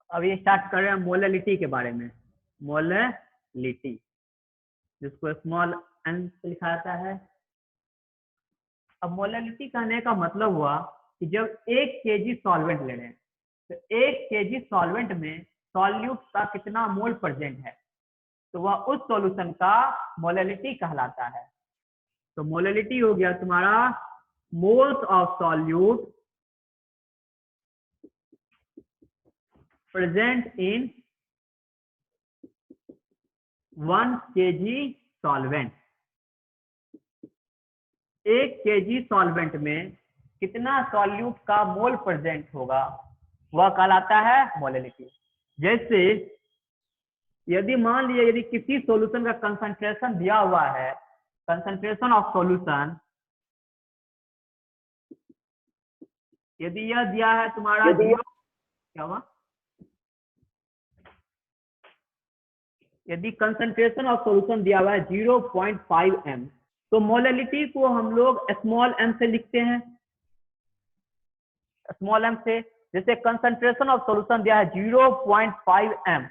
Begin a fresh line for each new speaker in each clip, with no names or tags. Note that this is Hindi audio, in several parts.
अब ये स्टार्ट कर रहे हैं मोलैलिटी के बारे में। मोलैलिटी जिसको स्मॉल एन से लिखा जाता है। अब मोलैलिटी कहने का मतलब हुआ कि जब 1 kg सॉल्वेंट ले रहे हैं तो 1 kg सॉल्वेंट में सॉल्यूट का कितना मोल प्रेजेंट है, तो वह उस सॉल्यूशन का मोलैलिटी कहलाता है। तो मोलैलिटी हो गया तुम्हारा moles of solute present in 1 kg solvent. 1 kg solvent में कितना सॉल्यूट का मोल प्रेजेंट होगा वह कहलाता है मोलैलिटी। जैसे यदि मान लीजिए यदि किसी सॉल्यूशन का कंसंट्रेशन दिया हुआ है, कंसंट्रेशन ऑफ सॉल्यूशन यदि यह दिया है तुम्हारा 0, क्या हुआ, यदि कंसंट्रेशन ऑफ सॉल्यूशन दिया हुआ है 0.5 m, तो मोलैलिटी को हम लोग स्मॉल m से लिखते हैं। स्मॉल m से, जैसे कंसंट्रेशन ऑफ सॉल्यूशन दिया है 0.5 m,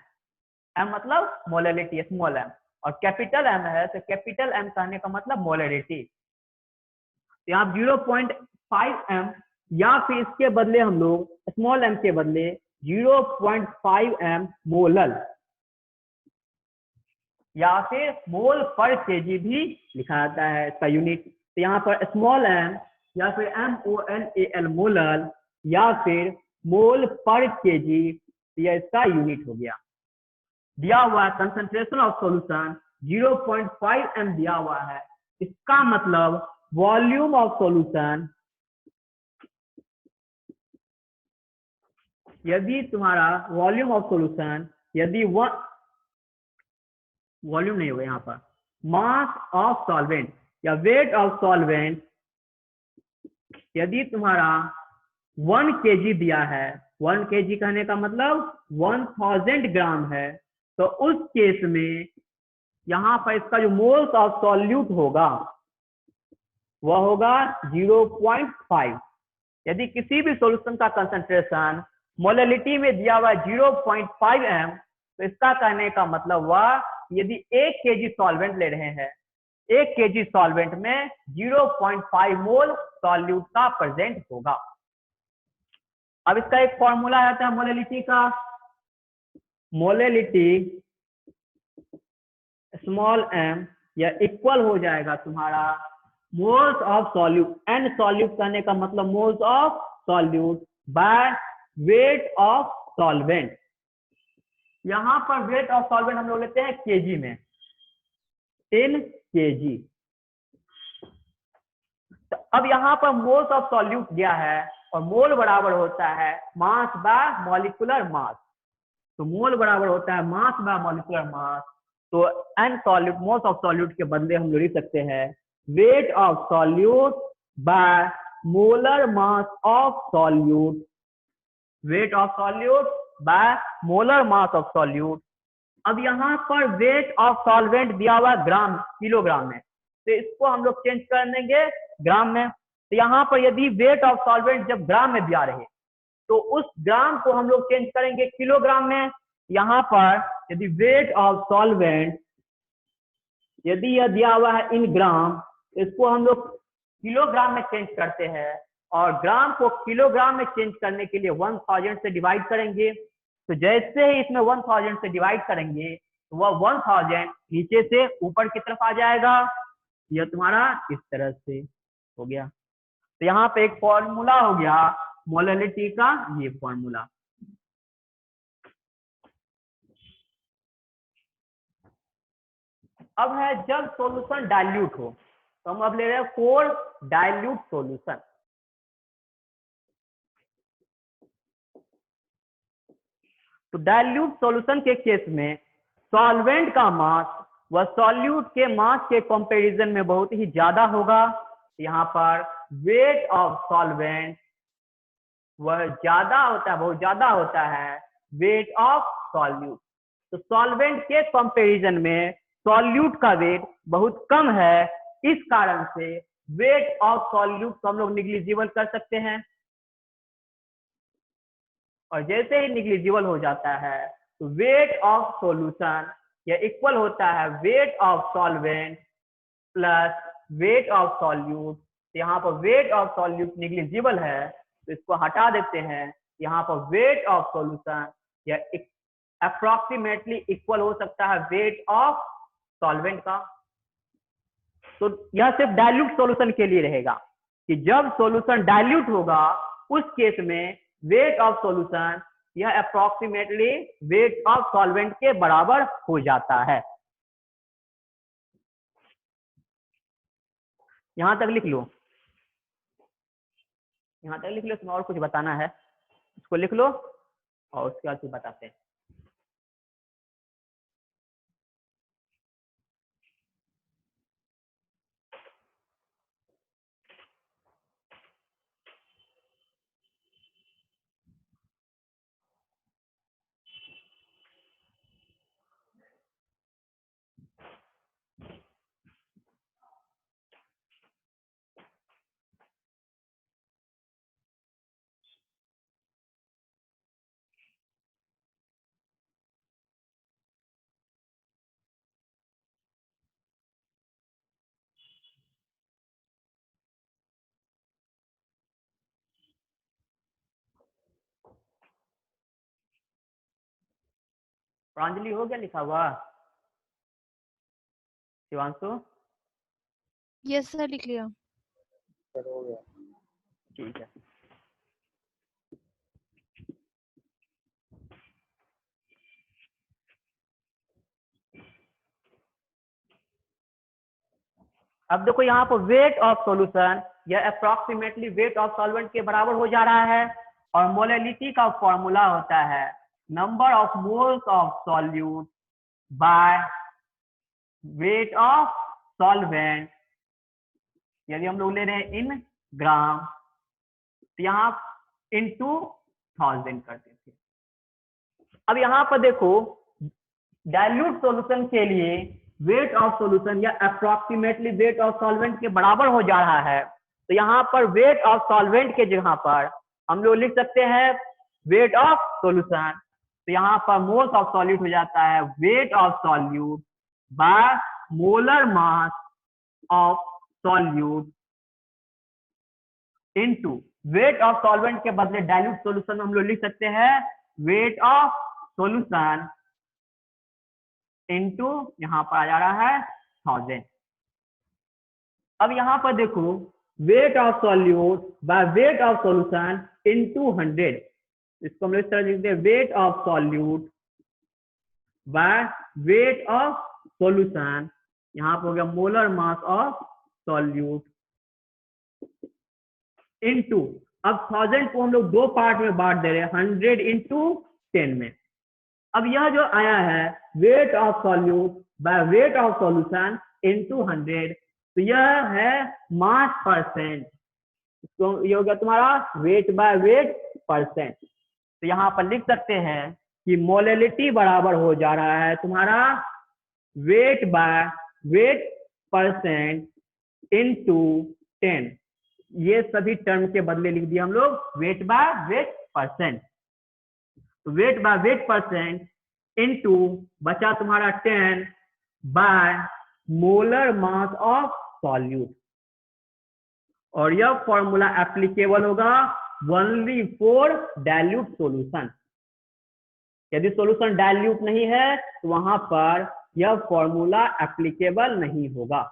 m मतलब मोलैलिटी स्मॉल m, और कैपिटल M है तो कैपिटल M कहने का मतलब मोलैलिटी। यहाँ 0.5 m या फिर इसके बदले हम लोग स्मॉल m के बदले 0.5 m मोलल या फिर मोल पर केजी भी लिखा जाता है इसका यूनिट। तो यहाँ पर स्मॉल m या फिर MOLAL मोलल या फिर मोल पर केजी, यह इसका यूनिट हो गया। दिया हुआ है कंसंट्रेशन ऑफ सॉल्यूशन 0.5 m दिया हुआ है, इसका मतलब वॉल्यूम ऑफ सॉल्यूशन, यदि तुम्हारा वॉल्यूम ऑफ सॉल्यूशन यदि वॉल्यूम नहीं होगा यहाँ पर, मास ऑफ सॉल्वेंट या वेट ऑफ सॉल्वेंट यदि तुम्हारा 1 kg दिया है, 1 kg कहने का मतलब 1000 ग्राम है, तो उस केस में यहाँ पर इसका जो मोल्स ऑफ सॉल्यूट होगा वह होगा 0.5। यदि किसी भी सॉल्यूशन का कंसंट्रेशन मोलैलिटी में दिया हुआ 0.5 m, तो इसका कहने का मतलब हुआ यदि 1 kg सॉल्वेंट ले रहे हैं, 1 kg सॉल्वेंट में 0.5 मोल सॉल्यूट का प्रेजेंट होगा। अब इसका एक फॉर्मूला आता है मोलैलिटी का। मोलैलिटी स्मॉल m यह इक्वल हो जाएगा तुम्हारा moles of solute, n solute कहने का मतलब moles of solute by weight of solvent. यहां पर वेट ऑफ सॉल्वेंट हम लोग लेते हैं केजी में, 10 kg। तो अब यहाँ पर मोल्स ऑफ सॉल्यूट दिया है और मोल बराबर होता है मास बाय मॉलिक्यूलर मास, तो मोल बराबर होता है मास बाय मॉलिक्यूलर मास। तो n solute moles of solute के बदले हम लोग लिख सकते हैं weight of solute by molar mass of solute, weight of solute by molar mass of solute. अब यहाँ पर वेट ऑफ सॉल्वेंट दिया हुआ ग्राम किलोग्राम में, तो इसको हम लोग चेंज कर देंगे ग्राम में। तो यहाँ पर यदि वेट ऑफ सॉल्वेंट जब ग्राम में दिया रहे तो उस ग्राम को हम लोग चेंज करेंगे किलोग्राम में। यहाँ पर यदि वेट ऑफ सॉल्वेंट यदि यह दिया हुआ है इन ग्राम, इसको हम लोग किलोग्राम में चेंज करते हैं और ग्राम को किलोग्राम में चेंज करने के लिए 1000 से डिवाइड करेंगे। तो जैसे ही इसमें 1000 से डिवाइड करेंगे तो वह 1000 नीचे से ऊपर की तरफ आ जाएगा। यह तुम्हारा इस तरह से हो गया। तो यहाँ पे एक फॉर्मूला हो गया मोलैलिटी का, ये फॉर्मूला। अब है जब सॉल्यूशन डाइल्यूट हो, तो हम अब ले रहे हैं फॉर डाइल्यूट सॉल्यूशन। तो डाइल्यूट सॉल्यूशन के केस में सॉल्वेंट का मास वह सॉल्यूट के मास के कंपैरिजन में बहुत ही ज्यादा होगा। यहाँ पर वेट ऑफ सॉल्वेंट वह ज्यादा होता है, बहुत ज्यादा होता है वेट ऑफ सॉल्यूट। तो सॉल्वेंट के कंपैरिजन में सॉल्यूट का वेट बहुत कम है, इस कारण से वेट ऑफ सॉल्यूट को हम लोग निग्लिजिबल कर सकते हैं। और जैसे ही निग्लिजिबल हो जाता है तो वेट ऑफ सॉल्यूशन या इक्वल होता है weight of solvent plus weight of solute. यहाँ पर वेट ऑफ सॉल्यूट निग्लिजिबल है तो इसको हटा देते हैं। यहाँ पर वेट ऑफ सॉल्यूशन या अप्रोक्सीमेटली इक्वल हो सकता है वेट ऑफ सॉल्वेंट का। तो यह सिर्फ डाइल्यूट सॉल्यूशन के लिए रहेगा कि जब सॉल्यूशन डाइल्यूट होगा उस केस में वेट ऑफ सॉल्यूशन यह अप्रोक्सीमेटली वेट ऑफ सॉल्वेंट के बराबर हो जाता है। यहां तक लिख लो, यहां तक लिख लो। इसमें और कुछ बताना है इसको लिख लो और उसके बाद फिर बताते हैं। प्रांजलि हो गया लिखा हुआ? शिवांशु?
यस सर, लिख लिया।
हो गया।
ठीक है। अब देखो यहाँ पर वेट ऑफ सॉल्यूशन यह अप्रोक्सीमेटली वेट ऑफ सॉल्वेंट के बराबर हो जा रहा है और मोलैलिटी का फॉर्मूला होता है number of moles of solute by weight of solvent. यदि हम लोग ले रहे हैं इन ग्राम तो यहाँ इनटू 1000 करते थे। अब यहाँ पर देखो डाइल्यूट सॉल्यूशन के लिए वेट ऑफ सॉल्यूशन या अप्रोक्सीमेटली वेट ऑफ सॉल्वेंट के बराबर हो जा रहा है। तो यहाँ पर वेट ऑफ सॉल्वेंट के जगह पर हम लोग लिख सकते हैं वेट ऑफ सॉल्यूशन। तो यहाँ पर मोल्स ऑफ सॉल्यूट हो जाता है weight of solute by molar mass of solute into weight of solvent के बदले डाइल्यूट सॉल्यूशन हम लोग लिख सकते हैं वेट ऑफ सॉल्यूशन इनटू यहाँ पर आ जा रहा है 1000। अब यहाँ पर देखो weight of solute by weight of solution into 100। इसको हम लोग इस तरह लिखते हैं weight of solute by weight of solution. यहाँ पर हो गया molar mass of solute into, अब 1000 को हम लोग दो पार्ट में बांट दे रहे हैं 100 इंटू 10 में। अब यह जो आया है weight of solute by weight of solution into 100 तो यह है मास परसेंट। तो ये हो गया तुम्हारा वेट बाय वेट परसेंट। तो यहाँ पर लिख सकते हैं कि मोलैलिटी बराबर हो जा रहा है तुम्हारा weight by weight percent into 10। ये सभी टर्म के बदले लिख दिया हम लोग वेट बाय वेट परसेंट। तो weight by weight percent into बचा तुम्हारा 10 by molar mass of solute. और यह फॉर्मूला एप्लीकेबल होगा ओनली फॉर डाइल्यूट सॉल्यूशन। यदि सॉल्यूशन डाइल्यूट नहीं है तो वहां पर यह फॉर्मूला एप्लीकेबल नहीं होगा।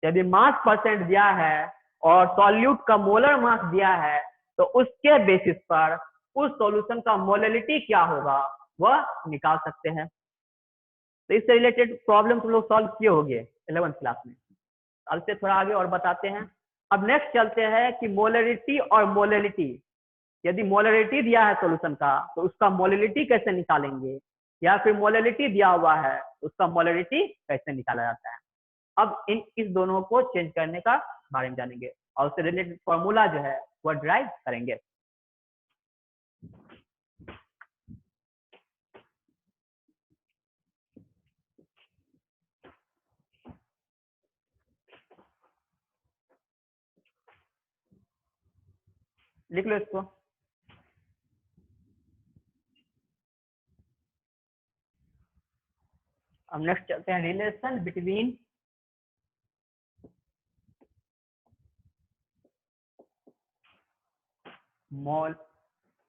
यदि मास परसेंट दिया है और सॉल्यूट का मोलर मास दिया है तो उसके बेसिस पर उस सॉल्यूशन का मोलैलिटी क्या होगा वह निकाल सकते हैं। तो इससे रिलेटेड प्रॉब्लम तुम लोग सॉल्व किए होंगे 11th क्लास में। अब से थोड़ा आगे और बताते हैं। अब नेक्स्ट चलते हैं कि मोलैलिटी और मोलैलिटी। यदि मोलैलिटी दिया है सॉल्यूशन का तो उसका मोलैलिटी कैसे निकालेंगे, या फिर मोलैलिटी दिया हुआ है तो उसका मोलैलिटी कैसे निकाला जाता है। अब इस दोनों को चेंज करने का बारे में जानेंगे और उससे रिलेटेड फॉर्मूला जो है वह ड्राइव करेंगे। लिख लो इसको। अब नेक्स्ट चलते हैं relation between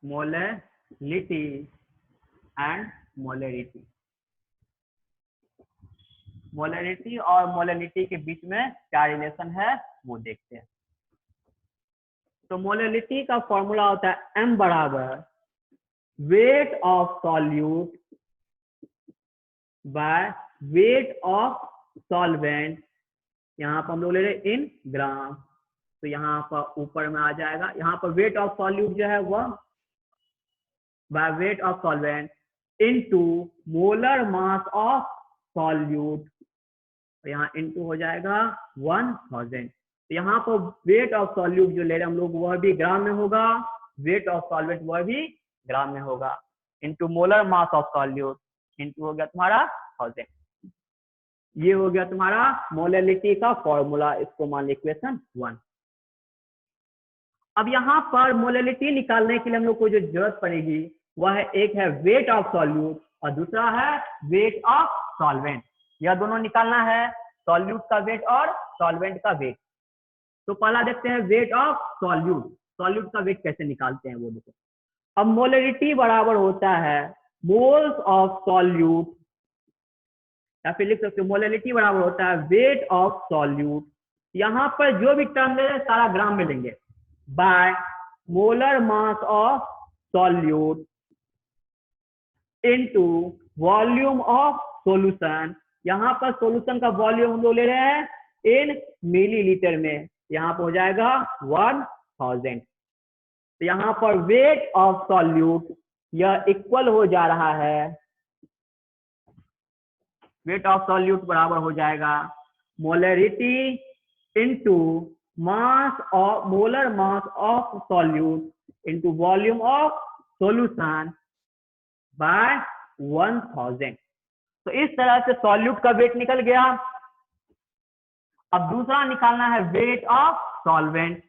molality and molarity. Molarity और मोलैलिटी के बीच में क्या रिलेशन है वो देखते हैं। तो मोलैलिटी का फॉर्मूला होता है m बराबर weight of solute by weight of solvent. यहाँ पर हम लोग ले रहे हैं इन ग्राम, तो यहाँ पर ऊपर में आ जाएगा, यहाँ पर वेट ऑफ सॉल्यूट जो है वह by weight of solvent into molar mass of solute, यहाँ इनटू हो जाएगा 1000। तो यहाँ पर वेट ऑफ सॉल्यूट जो ले रहे हैं हम लोग वह भी ग्राम में होगा, वेट ऑफ सॉल्वेंट वह भी ग्राम में होगा, into molar mass of solute into हो गया तुम्हारा 1000। ये हो गया तुम्हारा मोलैलिटी का फॉर्मूला, इसको मान लो इक्वेशन 1। अब यहाँ पर मोलैलिटी निकालने के लिए हम लोग को जो जरूरत पड़ेगी वह है, एक है वेट ऑफ सॉल्यूट और दूसरा है वेट ऑफ सॉल्वेंट। यह दोनों निकालना है, सॉल्यूट का वेट और सॉल्वेंट का वेट। तो पहला देखते हैं वेट ऑफ सॉल्यूट, सॉल्यूट का वेट कैसे निकालते हैं वो देखो। अब मोलैलिटी बराबर होता है मोल्स ऑफ सॉल्यूट, या फिर लिख सकते हो मोलैलिटी बराबर होता है वेट ऑफ सॉल्यूट। यहाँ पर जो भी टर्म ले सारा ग्राम में लेंगे, by molar mass of solute into volume of solution. यहाँ पर सॉल्यूशन का वॉल्यूम हम लोग ले रहे हैं इन मिलीलीटर में, यहाँ पर हो जाएगा 1000। तो यहाँ पर वेट ऑफ सॉल्यूट यह इक्वल हो जा रहा है, वेट ऑफ सॉल्यूट बराबर हो जाएगा molarity into mass of molar mass of solute into volume of solution bye 1000। तो इस तरह से सॉल्यूट का वेट निकल गया। अब दूसरा निकालना है वेट ऑफ सॉल्वेंट।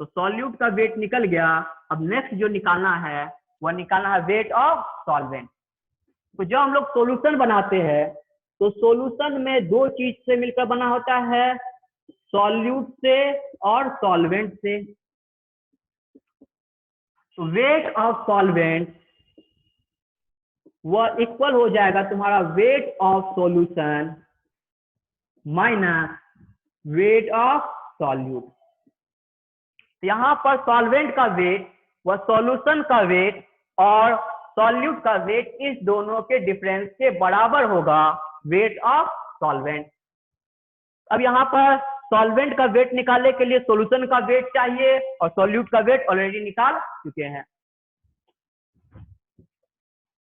तो सॉल्यूट का वेट निकल गया, अब नेक्स्ट जो निकालना है वह निकालना है वेट ऑफ सॉल्वेंट। तो जब हम लोग सॉल्यूशन बनाते हैं तो सॉल्यूशन में दो चीज से मिलकर बना होता है, सॉल्यूट से और सॉल्वेंट से। तो वेट ऑफ सॉल्वेंट वह इक्वल हो जाएगा तुम्हारा wait of solution minus weight of solute. यहाँ पर सॉल्वेंट का वेट वह सॉल्यूशन का वेट और सॉल्यूट का वेट इस दोनों के डिफरेंस के बराबर होगा, वेट ऑफ सॉल्वेंट। अब यहाँ पर सॉल्वेंट का वेट निकालने के लिए सॉल्यूशन का वेट चाहिए और सॉल्यूट का वेट ऑलरेडी निकाल चुके हैं।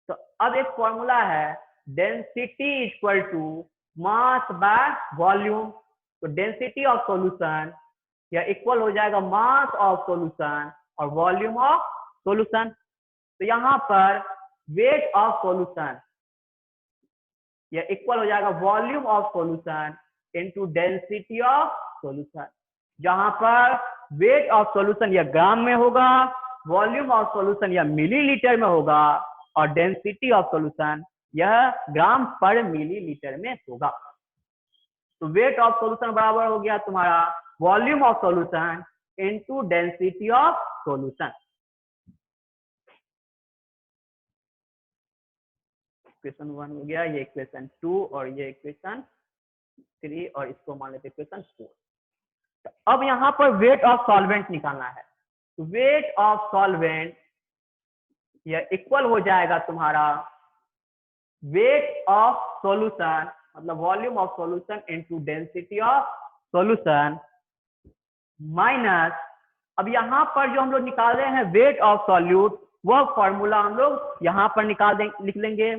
तो अब एक फॉर्मूला है density equal to mass by volume. तो डेंसिटी ऑफ सॉल्यूशन यह इक्वल हो जाएगा मास ऑफ सॉल्यूशन और वॉल्यूम ऑफ सॉल्यूशन। तो यहाँ पर वेट ऑफ सॉल्यूशन यह इक्वल हो जाएगा volume of solution into density of solution, जहां पर वेट ऑफ सॉल्यूशन यह ग्राम में होगा, वॉल्यूम ऑफ सॉल्यूशन यह मिलीलीटर में होगा और डेंसिटी ऑफ सॉल्यूशन यह ग्राम पर मिलीलीटर में होगा। तो वेट ऑफ सॉल्यूशन बराबर हो गया तुम्हारा volume of solution into density of solution. Equation 1 हो गया, ये इक्वेशन 2 और ये इक्वेशन 3 और इसको मान लेते इक्वेशन 4। तो अब यहाँ पर वेट ऑफ सॉल्वेंट निकालना है। तो वेट ऑफ सॉल्वेंट यह इक्वल हो जाएगा तुम्हारा वेट ऑफ सॉल्यूशन मतलब volume of solution into density of solution minus, अब यहाँ पर जो हम लोग निकाल रहे हैं वेट ऑफ सॉल्यूट वह फॉर्मूला हम लोग यहाँ पर निकाल देंगे, लिख लेंगे।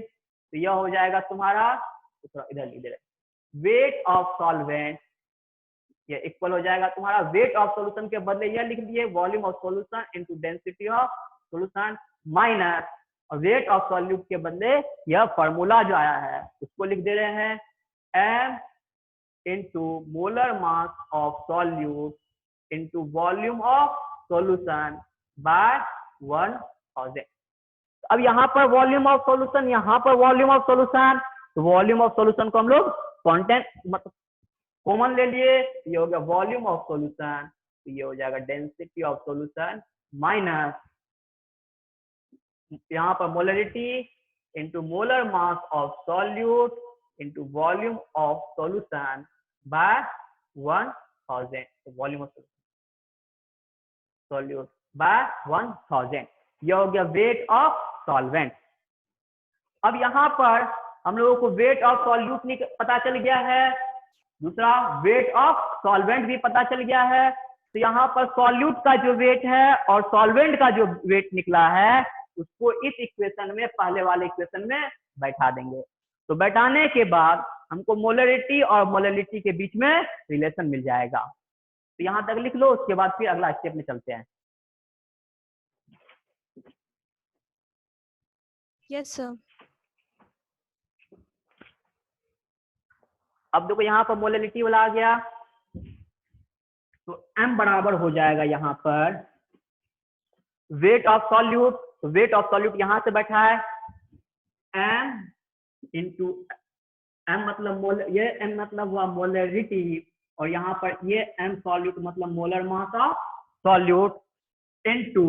तो यह हो जाएगा तुम्हारा, इधर वेट ऑफ सॉल्वेंट यह इक्वल हो जाएगा तुम्हारा वेट ऑफ सॉल्यूशन के बदले यह लिख दिए volume of solution into density of solution minus, और वेट ऑफ सॉल्यूट के बदले यह फॉर्मूला जो आया है उसको लिख दे रहे हैं m into molar mass of solute into volume of solution bye 1000। अब यहाँ पर वॉल्यूम ऑफ सॉल्यूशन, यहाँ पर वॉल्यूम ऑफ सॉल्यूशन, तो वॉल्यूम ऑफ सॉल्यूशन को हम लोग कॉन्टेंट मतलब कॉमन ले लिए, ये हो गया वॉल्यूम ऑफ सॉल्यूशन, तो ये हो जाएगा डेंसिटी ऑफ सॉल्यूशन माइनस यहाँ पर molarity into molar mass of solute into volume of solution bye 1000, volume of solute bye 1000, यह हो गया वेट ऑफ सॉल्वेंट। अब यहाँ पर हम लोगों को वेट ऑफ सॉल्यूट पता चल गया है, दूसरा वेट ऑफ सॉल्वेंट भी पता चल गया है। तो यहाँ पर सॉल्यूट का जो वेट है और सॉल्वेंट का जो वेट निकला है उसको इस इक्वेशन में, पहले वाले इक्वेशन में बैठा देंगे। तो बैठाने के बाद हमको मोलरिटी और मोलरिटी के बीच में रिलेशन मिल जाएगा। तो यहाँ तक लिख लो, उसके बाद फिर अगला स्टेप में चलते हैं।
Yes sir.
अब देखो यहाँ पर मोलरिटी वाला आ गया, तो m बराबर हो जाएगा यहाँ पर वेट ऑफ सॉल्यूट, तो वेट ऑफ सॉल्यूट यहाँ से बैठा है m इंटू m मतलब मोल, ये m मतलब हुआ मोलरिटी, और यहाँ पर ये m सॉल्यूट मतलब molar mass of solute into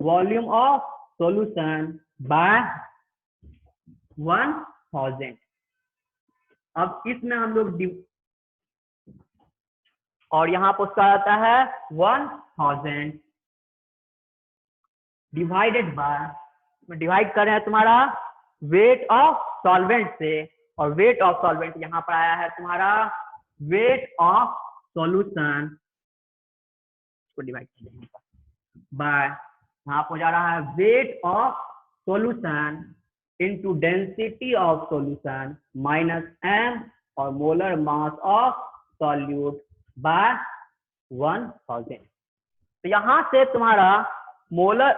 volume of solution bye 1000। अब इसमें हम लोग और यहाँ पर उसका आता है 1000 डिवाइडेड बाय, डिवाइड कर रहे हैं तुम्हारा वेट ऑफ सॉल्वेंट से, और वेट ऑफ सॉल्वेंट यहाँ पर आया है तुम्हारा वेट ऑफ सॉल्यूशन को डिवाइड कर देंगे बाय, यहाँ पर जा रहा है wait of solution into density of solution minus m और molar mass of solute bye 1000। तो यहाँ से तुम्हारा मोलर,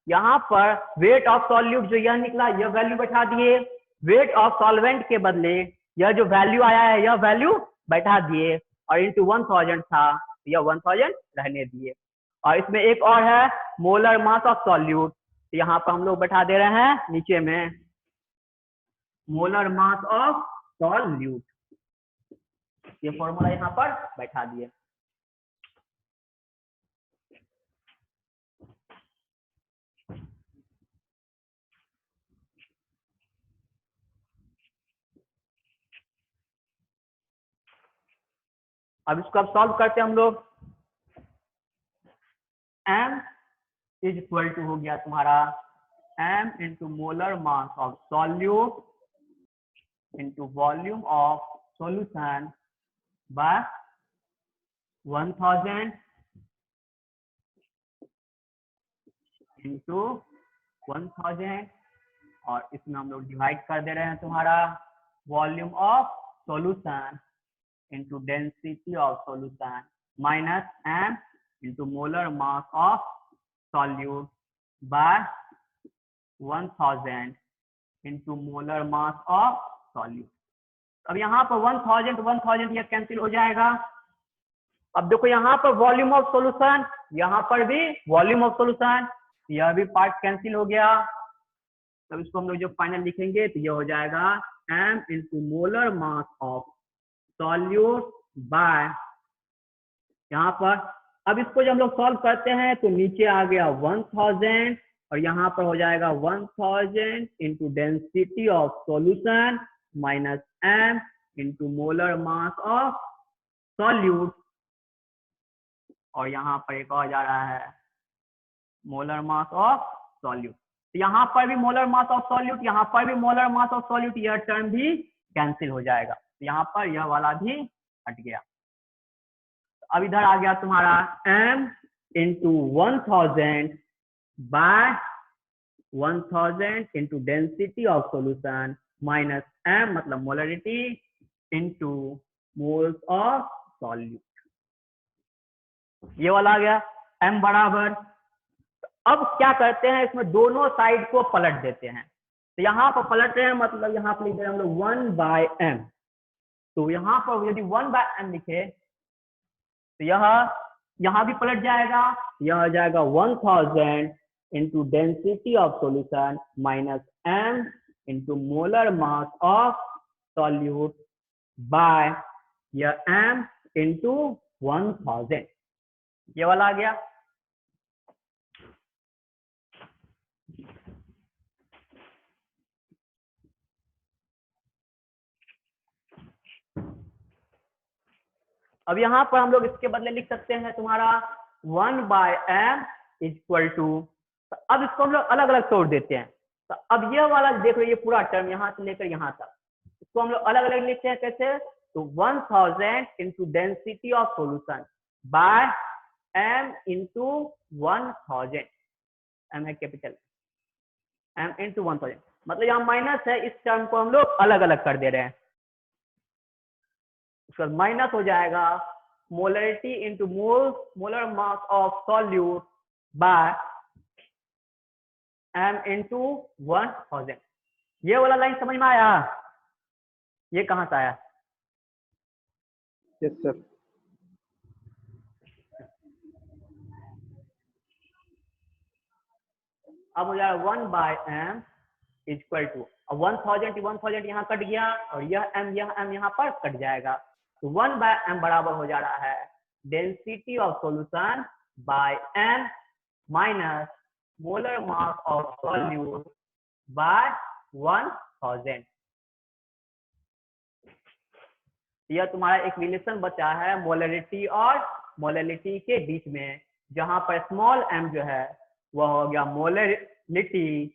यहाँ पर वेट ऑफ सॉल्यूट जो यह निकला यह वैल्यू बैठा दिए, वेट ऑफ सॉल्वेंट के बदले यह जो वैल्यू आया है यह वैल्यू बैठा दिए, और इंटू 1000 था यह 1000 रहने दिए। और इसमें एक और है मोलर मास ऑफ सॉल्यूट, तो यहाँ पर हम लोग बैठा दे रहे हैं नीचे में मोलर मास ऑफ सॉल्यूट, ये फॉर्मूला यहाँ पर बैठा दिए। अब इसको अब सॉल्व करते हैं हम लोग। m इज इक्वल टू हो गया तुम्हारा m into molar mass of solute into volume of solution bye 1000 into 1000, और इसमें हम लोग डिवाइड कर दे रहे हैं तुम्हारा volume of solution into density of solution minus m into molar mass of solute bye 1000 into molar mass of solute. अब यहाँ पर 1000 यह कैंसिल हो जाएगा। अब देखो यहाँ पर वॉल्यूम ऑफ सॉल्यूशन, यहाँ पर भी वॉल्यूम ऑफ सॉल्यूशन, यह भी पार्ट कैंसिल हो गया। तब इसको हम लोग जो फाइनल लिखेंगे तो यह हो जाएगा m into molar mass of solute bye, यहाँ पर अब इसको जब हम लोग सॉल्व करते हैं तो नीचे आ गया 1000, और यहाँ पर हो जाएगा 1000 into density of solution minus m into molar mass of solute, और यहाँ पर एक और जा रहा है मोलर मास ऑफ सॉल्यूट। तो यहाँ पर भी मोलर मास ऑफ सॉल्यूट, यहाँ पर भी मोलर मास ऑफ सॉल्यूट, यह टर्म भी कैंसिल हो जाएगा। तो यहाँ पर यह वाला भी हट गया। अब इधर आ गया तुम्हारा m into 1000 by 1000 into density of solution minus m मतलब molarity into moles of solute, ये वाला आ गया m बराबर। अब क्या करते हैं, इसमें दोनों साइड को पलट देते हैं। तो यहाँ पर पलट रहे हैं मतलब यहाँ पर लिख रहे हैं हम लोग 1/m, तो यहाँ पर यदि 1/m लिखे तो यह यहाँ भी पलट जाएगा, यह हो जाएगा 1000 into density of solution minus m into molar mass of solute by यह m into 1000, ये वाला आ गया। अब यहाँ पर हम लोग इसके बदले लिख सकते हैं तुम्हारा 1/m इक्वल टू, अब इसको हम लोग अलग अलग तोड़ देते हैं। तो अब ये वाला देखो, ये पूरा टर्म यहाँ से लेकर यहाँ तक, इसको हम लोग अलग अलग लिखते हैं कैसे, तो 1000 into density of solution bye m into 1000, m है कैपिटल, m इंटू 1000, मतलब यहाँ माइनस है, इस टर्म को हम लोग अलग अलग कर दे रहे हैं। उसके बाद माइनस हो जाएगा molarity into molar mass of solute bye m into 1000। ये वाला लाइन समझ में आया? ये कहां से आया?
Yes sir.
अब हो जाएगा 1/m इक्वल टू, अब 1000 यहाँ कट गया और यह m यहाँ पर कट जाएगा, तो 1/m बराबर हो जा रहा है density of solution bye m minus molar mass of solute bye 1000। यह तुम्हारा एक रिलेशन बचा है मोलरिटी और मोलरिटी के बीच में, जहां पर स्मॉल m जो है वह हो गया मोलरिटी,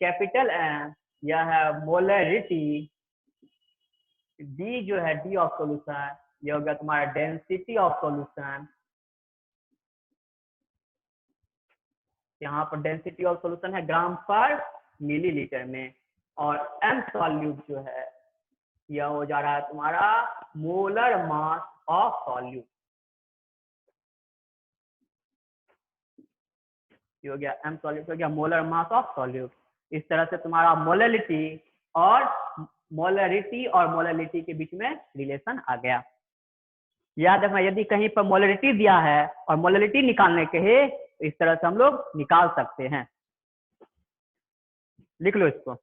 कैपिटल M यह है मोलरिटी, D जो है D ऑफ सॉल्यूशन, यह हो गया तुम्हारा डेंसिटी ऑफ सॉल्यूशन। यहाँ पर डेंसिटी ऑफ सॉल्यूशन है ग्राम पर मिलीलीटर में, और m सॉल्यूट जो है यह हो जा रहा है तुम्हारा मोलर मास ऑफ सॉल्यूट, ये हो गया m सॉल्यूट हो गया मोलर मास ऑफ सॉल्यूट। इस तरह से तुम्हारा मोलरिटी और मोलरिटी के बीच में रिलेशन आ गया। याद रखना, यदि कहीं पर मोलरिटी दिया है और मोलरिटी निकालने के है, इस तरह से हम लोग निकाल सकते हैं। लिख लो इसको।